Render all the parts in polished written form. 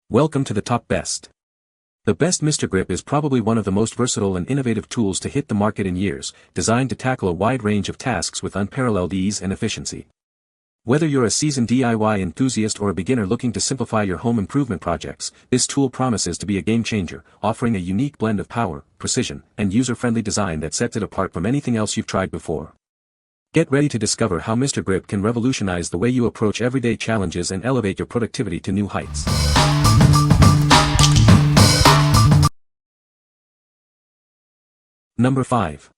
Welcome to the top best. The best Mr. Grip is probably one of the most versatile and innovative tools to hit the market in years, designed to tackle a wide range of tasks with unparalleled ease and efficiency. Whether you're a seasoned DIY enthusiast or a beginner looking to simplify your home improvement projects, this tool promises to be a game changer, offering a unique blend of power, precision, and user-friendly design that sets it apart from anything else you've tried before. Get ready to discover how Mr. Grip can revolutionize the way you approach everyday challenges and elevate your productivity to new heights. Number 5.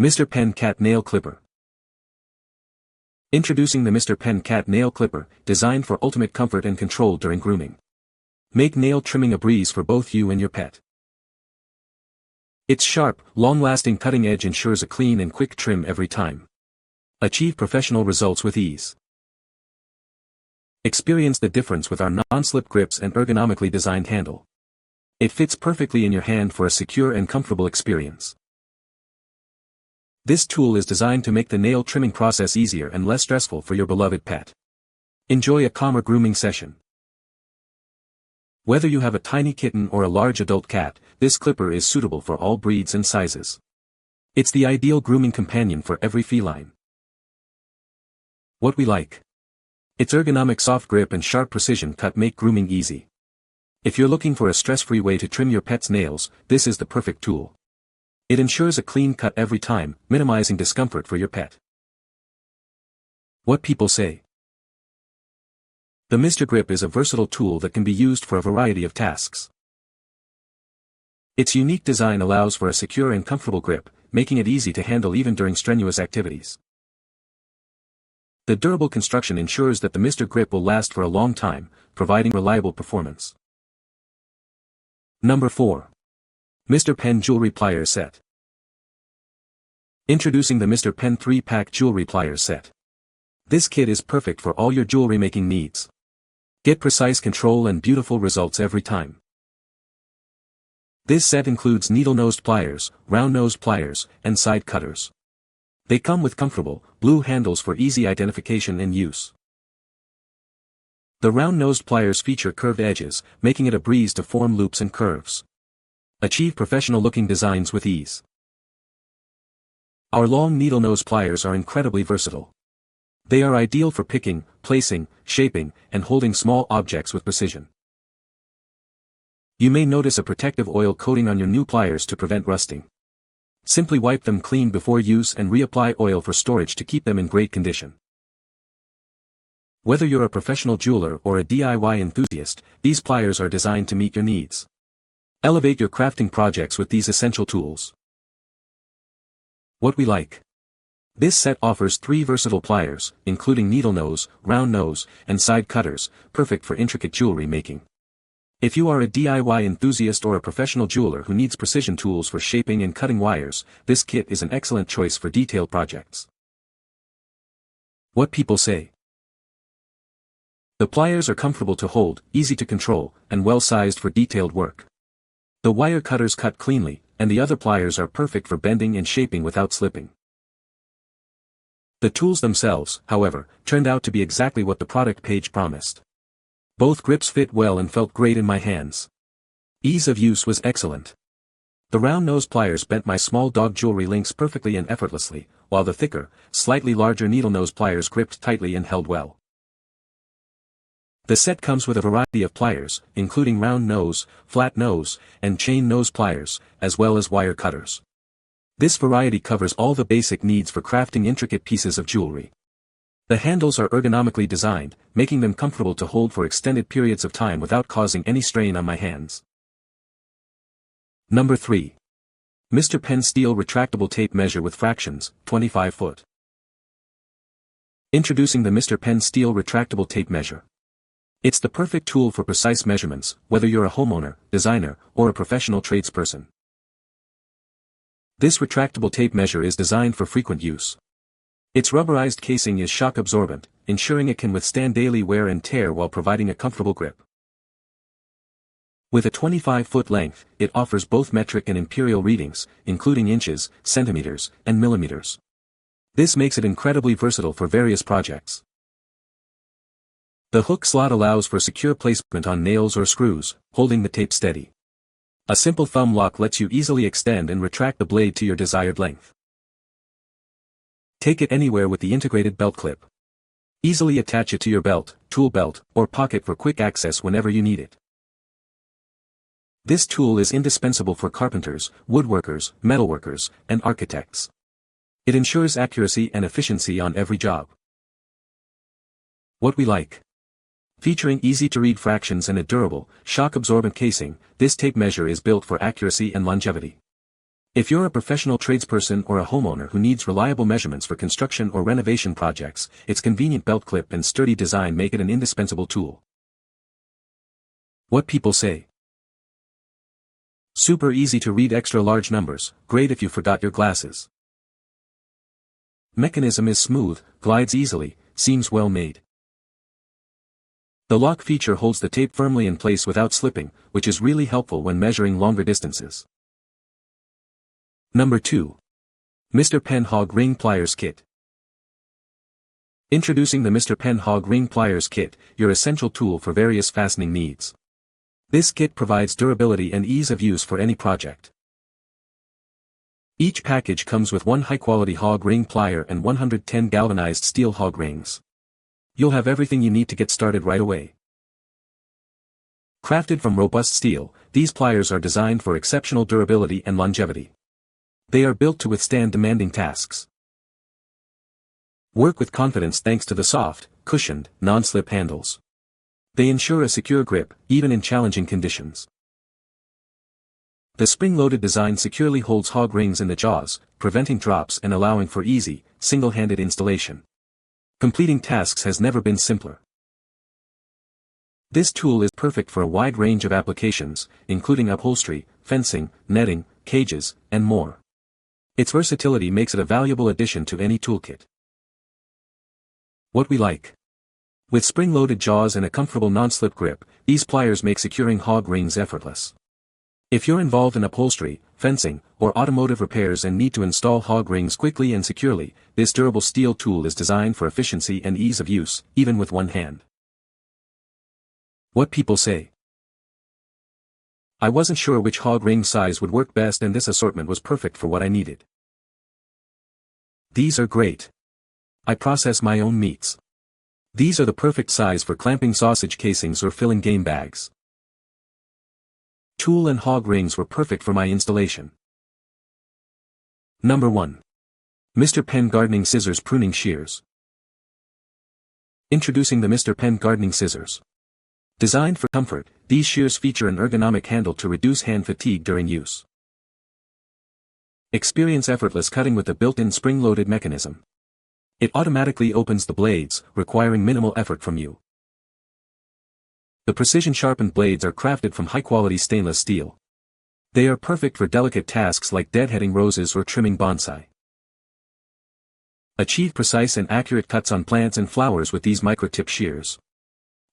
Mr. Pen Cat Nail Clipper. Introducing the Mr. Pen Cat Nail Clipper, designed for ultimate comfort and control during grooming. Make nail trimming a breeze for both you and your pet. Its sharp, long-lasting cutting edge ensures a clean and quick trim every time. Achieve professional results with ease. Experience the difference with our non-slip grips and ergonomically designed handle. It fits perfectly in your hand for a secure and comfortable experience. This tool is designed to make the nail trimming process easier and less stressful for your beloved pet. Enjoy a calmer grooming session. Whether you have a tiny kitten or a large adult cat, this clipper is suitable for all breeds and sizes. It's the ideal grooming companion for every feline. What we like. Its ergonomic soft grip and sharp precision cut make grooming easy. If you're looking for a stress-free way to trim your pet's nails, this is the perfect tool. It ensures a clean cut every time, minimizing discomfort for your pet. What people say. The Mr. Grip is a versatile tool that can be used for a variety of tasks. Its unique design allows for a secure and comfortable grip, making it easy to handle even during strenuous activities. The durable construction ensures that the Mr. Grip will last for a long time, providing reliable performance. Number 4. Mr. Pen Jewelry Pliers Set. Introducing the Mr. Pen 3-pack Jewelry Pliers Set. This kit is perfect for all your jewelry making needs. Get precise control and beautiful results every time. This set includes needle-nosed pliers, round-nosed pliers, and side cutters. They come with comfortable, blue handles for easy identification and use. The round-nosed pliers feature curved edges, making it a breeze to form loops and curves. Achieve professional-looking designs with ease. Our long needle-nose pliers are incredibly versatile. They are ideal for picking, placing, shaping, and holding small objects with precision. You may notice a protective oil coating on your new pliers to prevent rusting. Simply wipe them clean before use and reapply oil for storage to keep them in great condition. Whether you're a professional jeweler or a DIY enthusiast, these pliers are designed to meet your needs. Elevate your crafting projects with these essential tools. What we like. This set offers 3 versatile pliers, including needle nose, round nose, and side cutters, perfect for intricate jewelry making. If you are a DIY enthusiast or a professional jeweler who needs precision tools for shaping and cutting wires, this kit is an excellent choice for detailed projects. What people say. The pliers are comfortable to hold, easy to control, and well-sized for detailed work. The wire cutters cut cleanly, and the other pliers are perfect for bending and shaping without slipping. The tools themselves, however, turned out to be exactly what the product page promised. Both grips fit well and felt great in my hands. Ease of use was excellent. The round-nosed pliers bent my small dog jewelry links perfectly and effortlessly, while the thicker, slightly larger needle-nose pliers gripped tightly and held well. The set comes with a variety of pliers, including round nose, flat nose, and chain nose pliers, as well as wire cutters. This variety covers all the basic needs for crafting intricate pieces of jewelry. The handles are ergonomically designed, making them comfortable to hold for extended periods of time without causing any strain on my hands. Number 3. Mr. Pen Steel Retractable Tape Measure with Fractions, 25 foot. Introducing the Mr. Pen Steel Retractable Tape Measure. It's the perfect tool for precise measurements, whether you're a homeowner, designer, or a professional tradesperson. This retractable tape measure is designed for frequent use. Its rubberized casing is shock absorbent, ensuring it can withstand daily wear and tear while providing a comfortable grip. With a 25-foot length, it offers both metric and imperial readings, including inches, centimeters, and millimeters. This makes it incredibly versatile for various projects. The hook slot allows for secure placement on nails or screws, holding the tape steady. A simple thumb lock lets you easily extend and retract the blade to your desired length. Take it anywhere with the integrated belt clip. Easily attach it to your belt, tool belt, or pocket for quick access whenever you need it. This tool is indispensable for carpenters, woodworkers, metalworkers, and architects. It ensures accuracy and efficiency on every job. What we like. Featuring easy-to-read fractions and a durable, shock-absorbent casing, this tape measure is built for accuracy and longevity. If you're a professional tradesperson or a homeowner who needs reliable measurements for construction or renovation projects, its convenient belt clip and sturdy design make it an indispensable tool. What people say. Super easy to read extra large numbers, great if you forgot your glasses. Mechanism is smooth, glides easily, seems well made. The lock feature holds the tape firmly in place without slipping, which is really helpful when measuring longer distances. Number 2. Mr. Penn Hog Ring Pliers Kit. Introducing the Mr. Penn Hog Ring Pliers Kit, your essential tool for various fastening needs. This kit provides durability and ease of use for any project. Each package comes with one high-quality hog ring plier and 110 galvanized steel hog rings. You'll have everything you need to get started right away. Crafted from robust steel, these pliers are designed for exceptional durability and longevity. They are built to withstand demanding tasks. Work with confidence thanks to the soft, cushioned, non-slip handles. They ensure a secure grip, even in challenging conditions. The spring-loaded design securely holds hog rings in the jaws, preventing drops and allowing for easy, single-handed installation. Completing tasks has never been simpler. This tool is perfect for a wide range of applications, including upholstery, fencing, netting, cages, and more. Its versatility makes it a valuable addition to any toolkit. What we like. With spring-loaded jaws and a comfortable non-slip grip, these pliers make securing hog rings effortless. If you're involved in upholstery, fencing, or automotive repairs and need to install hog rings quickly and securely, this durable steel tool is designed for efficiency and ease of use, even with one hand. What people say. I wasn't sure which hog ring size would work best, and this assortment was perfect for what I needed. These are great. I process my own meats. These are the perfect size for clamping sausage casings or filling game bags. Tool and hog rings were perfect for my installation. Number 1. Mr. Penn Gardening Scissors Pruning Shears. Introducing the Mr. Penn Gardening Scissors. Designed for comfort, these shears feature an ergonomic handle to reduce hand fatigue during use. Experience effortless cutting with the built-in spring-loaded mechanism. It automatically opens the blades, requiring minimal effort from you. The precision-sharpened blades are crafted from high-quality stainless steel. They are perfect for delicate tasks like deadheading roses or trimming bonsai. Achieve precise and accurate cuts on plants and flowers with these micro-tip shears.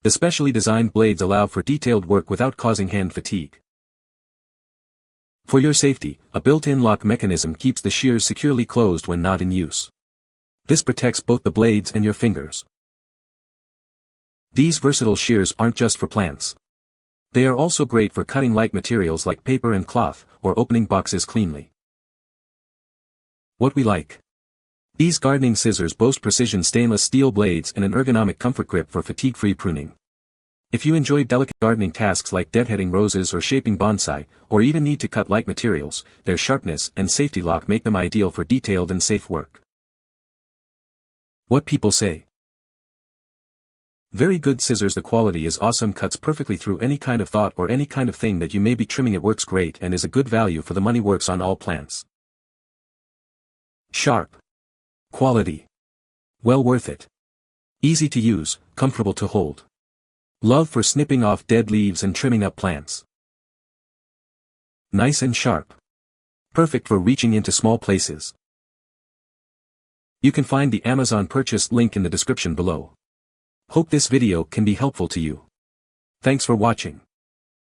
The specially designed blades allow for detailed work without causing hand fatigue. For your safety, a built-in lock mechanism keeps the shears securely closed when not in use. This protects both the blades and your fingers. These versatile shears aren't just for plants. They are also great for cutting light materials like paper and cloth, or opening boxes cleanly. What we like. These gardening scissors boast precision stainless steel blades and an ergonomic comfort grip for fatigue-free pruning. If you enjoy delicate gardening tasks like deadheading roses or shaping bonsai, or even need to cut light materials, their sharpness and safety lock make them ideal for detailed and safe work. What people say. Very good scissors. The quality is awesome, cuts perfectly through any kind of thought or any kind of thing that you may be trimming. It works great and is a good value for the money, works on all plants. Sharp. Quality. Well worth it. Easy to use, comfortable to hold. Love for snipping off dead leaves and trimming up plants. Nice and sharp. Perfect for reaching into small places. You can find the Amazon purchase link in the description below. Hope this video can be helpful to you. Thanks for watching.